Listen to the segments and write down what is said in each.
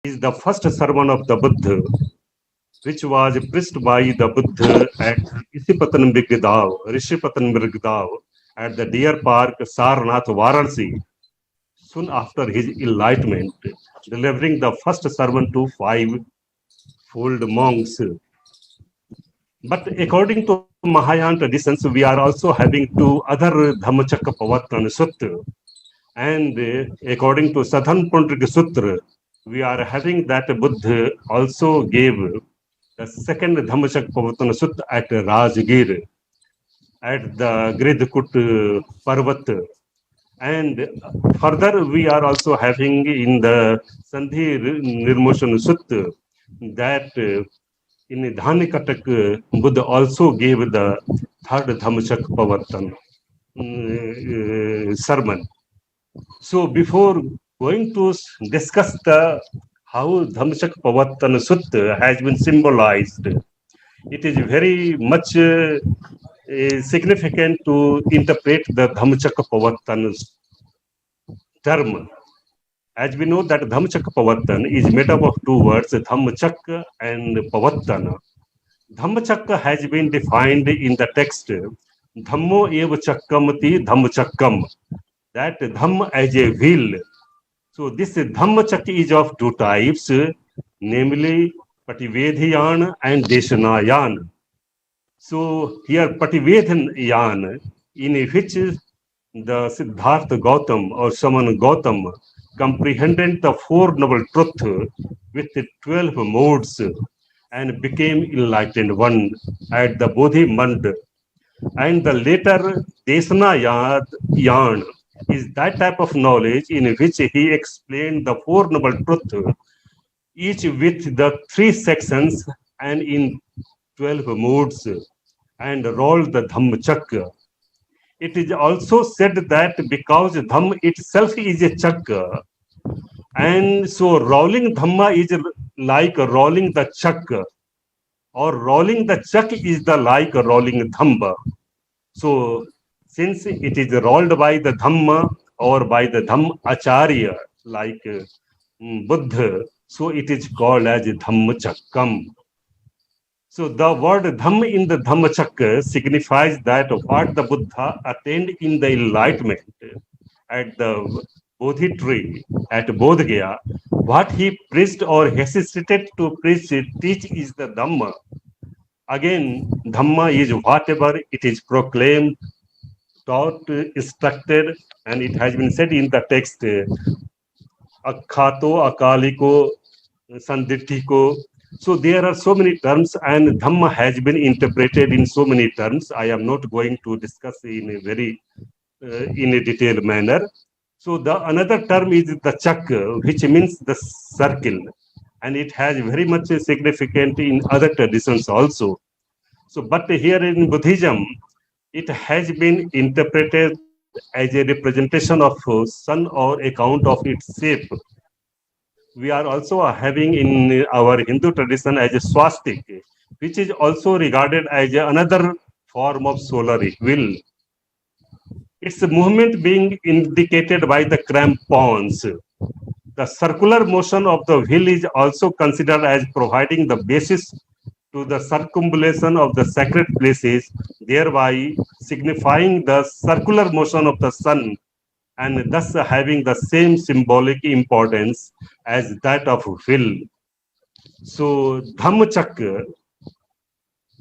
is the first sermon of the Buddha, which was preached by the Buddha at Rishipatan Mrigdav at the Deer Park, Sarnath, Varanasi, soon after his enlightenment, delivering the first sermon to five-fold monks. But according to Mahayana traditions, we are also having two other Dhammacakka Pavatana Sutta. And according to Sadhan Pundrika Sutra, we are having that Buddha also gave the second Dhammacakka Pavatana Sutta at Rajgir, at the Gridkut Parvat. And further, we are also having in the Sandhi Nirmotion Sutta that in Dhanikatak, Buddha also gave the third Dhammacakka Pavatana sermon. So before going to discuss how Dhammacakka Pavatana Sutta has been symbolized, it is very much significant to interpret the Dhammacakka Pavatana term. As we know that Dhammacakka Pavatana is made up of two words, Dhammacakka and Pavatana. Dhammacakka has been defined in the text, Dhammo eva chakkamati Dhammachakkam, that Dhamm as a wheel. So this Dhammacakka is of two types, namely Pativedhayan and Deshanayan. So here Pativedhayan, in which the Siddhartha Gautam or Samana Gautam comprehended the Four Noble Truths with 12 modes and became enlightened one at the Bodhi Mand. And the later Desanayan is that type of knowledge in which he explained the Four Noble Truths, each with the three sections and in 12 modes, and rolled the Dhammacakka. It is also said that because Dhamm itself is a Chakka, and so rolling Dhamma is like rolling the Chakka, or rolling the Chak is the like rolling Dhamma. So since it is rolled by the Dhamma or by the Dhammacharya, like Buddha, so it is called as Dhammachakkam. So the word Dhamm in the Dhammacakka signifies that what the Buddha attained in the enlightenment at the Bodhi tree at Bodh Gaya, what he preached or hesitated to teach is the Dhamma. Again, Dhamma is whatever it is proclaimed, taught, instructed, and it has been said in the text, Akhato, Akaliko, Sanditthiko. So there are so many terms, and Dhamma has been interpreted in so many terms. I am not going to discuss in a very in a detailed manner. So the another term is the Chakra, which means the circle, and it has very much significant in other traditions also. So, but here in Buddhism, it has been interpreted as a representation of sun or account of its shape. We are also having in our Hindu tradition as a swastik, which is also regarded as another form of solar wheel. Its movement being indicated by the crampons. The circular motion of the wheel is also considered as providing the basis to the circumambulation of the sacred places, thereby signifying the circular motion of the sun and thus having the same symbolic importance as that of wheel. So Dhammacakka,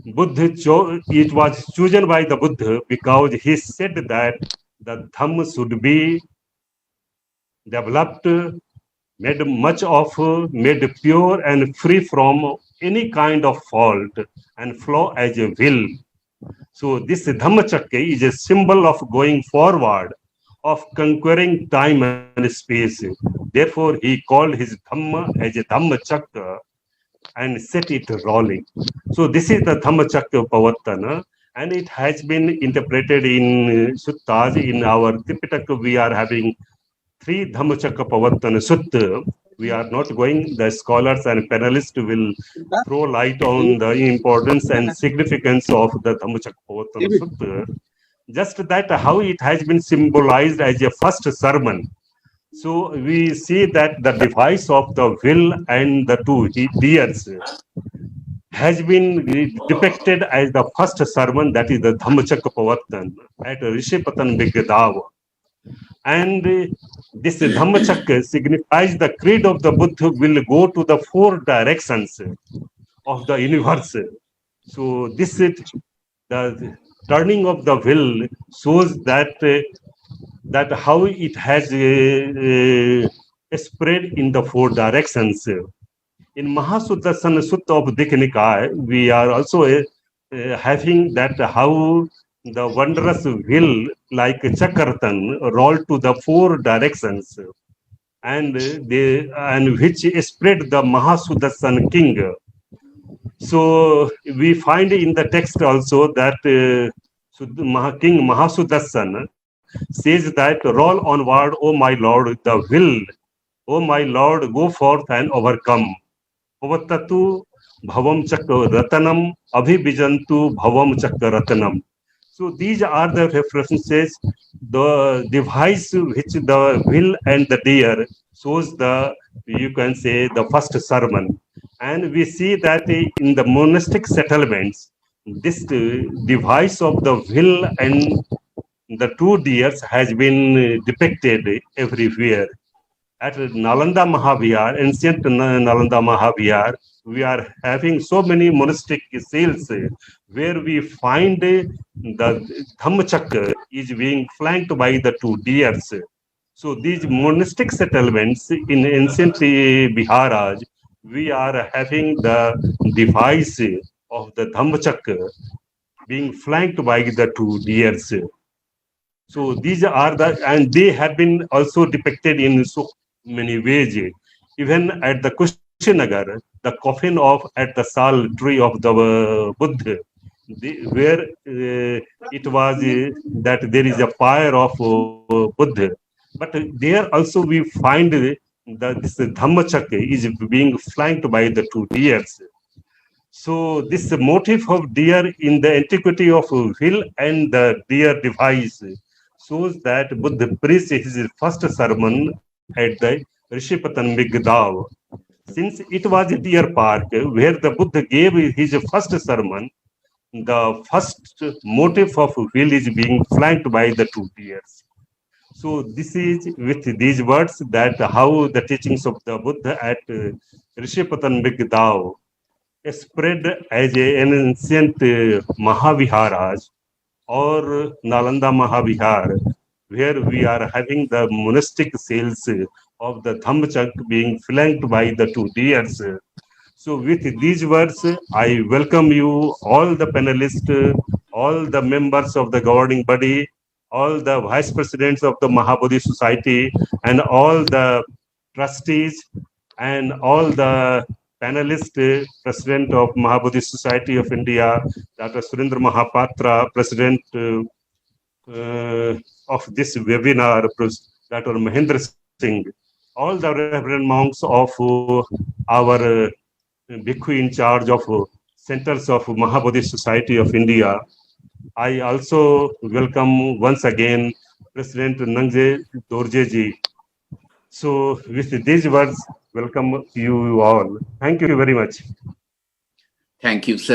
it was chosen by the Buddha because he said that the Dhamma should be developed, made much of, made pure and free from any kind of fault and flow as a will. So this Dhammacakka is a symbol of going forward, of conquering time and space. Therefore, he called his Dhamma as a Dhammacakka and set it rolling. So this is the Dhammacakka Pavatana, and it has been interpreted in suttas. In our Tripitaka, we are having 3 Dhammacakka Pavatana Sutta. We are not going, the scholars and panelists will throw light on the importance and significance of the Dhammacakka Pavatana Sutta. Just that how it has been symbolized as a first sermon. So we see that the device of the will and the two deers has been depicted as the first sermon, that is the Dhammachakra Pavattan at Rishipatan Vigadav. And this Dhammachakra signifies the creed of the Buddha will go to the four directions of the universe. So this is the turning of the will shows that that how it has spread in the four directions. In Mahasudarsana Sutta of Dikha Nikaya, we are also having that how the wondrous will like Chakratan roll to the four directions, and which spread the Mahasudarsana king. So we find in the text also that King Mahasudarsana says that roll onward, O my Lord, the will, O my Lord, go forth and overcome. Pavattatu bhavam chakra ratanam abhibijantu bhavam chakra ratanam. So these are the references, the device which the will and the deer shows the, you can say, the first sermon. And we see that in the monastic settlements, this device of the will and the two deers has been depicted everywhere. At Nalanda Mahavihar, ancient Nalanda Mahavihar, we are having so many monastic sales where we find the Dhammachakra is being flanked by the two deers. So these monastic settlements in ancient Biharaj, we are having the device of the Dhammachakra being flanked by the two deers. So these are the, and they have been also depicted in so many ways. Even at the Kushinagar, the coffin of at the Sal tree of the Buddha, where it was that there is a fire of Buddha. But there also we find that this Dhammachakra is being flanked by the two deers. So this motif of deer in the antiquity of will and the deer device shows that Buddha preached his first sermon at the Rishipatan Vigadav. Since it was a deer park where the Buddha gave his first sermon, the first motif of will is being flanked by the two deers. So this is with these words that how the teachings of the Buddha at Rishipatan Vigadav spread as an ancient Mahaviharas or Nalanda Mahavihar, where we are having the monastic sales of the Dhammachak being flanked by the two deers. So with these words, I welcome you, all the panelists, all the members of the governing body, all the vice presidents of the Mahabodhi Society, and all the trustees, and all the panelists, President of Mahabodhi Society of India, Dr. Surendra Mahapatra, President of this webinar, Dr. Mahendra Singh, all the reverend monks of our Bhikkhu in charge of centers of Mahabodhi Society of India. I also welcome once again President Nangje Dorje ji. So with these words, welcome you all. Thank you very much. Thank you, sir.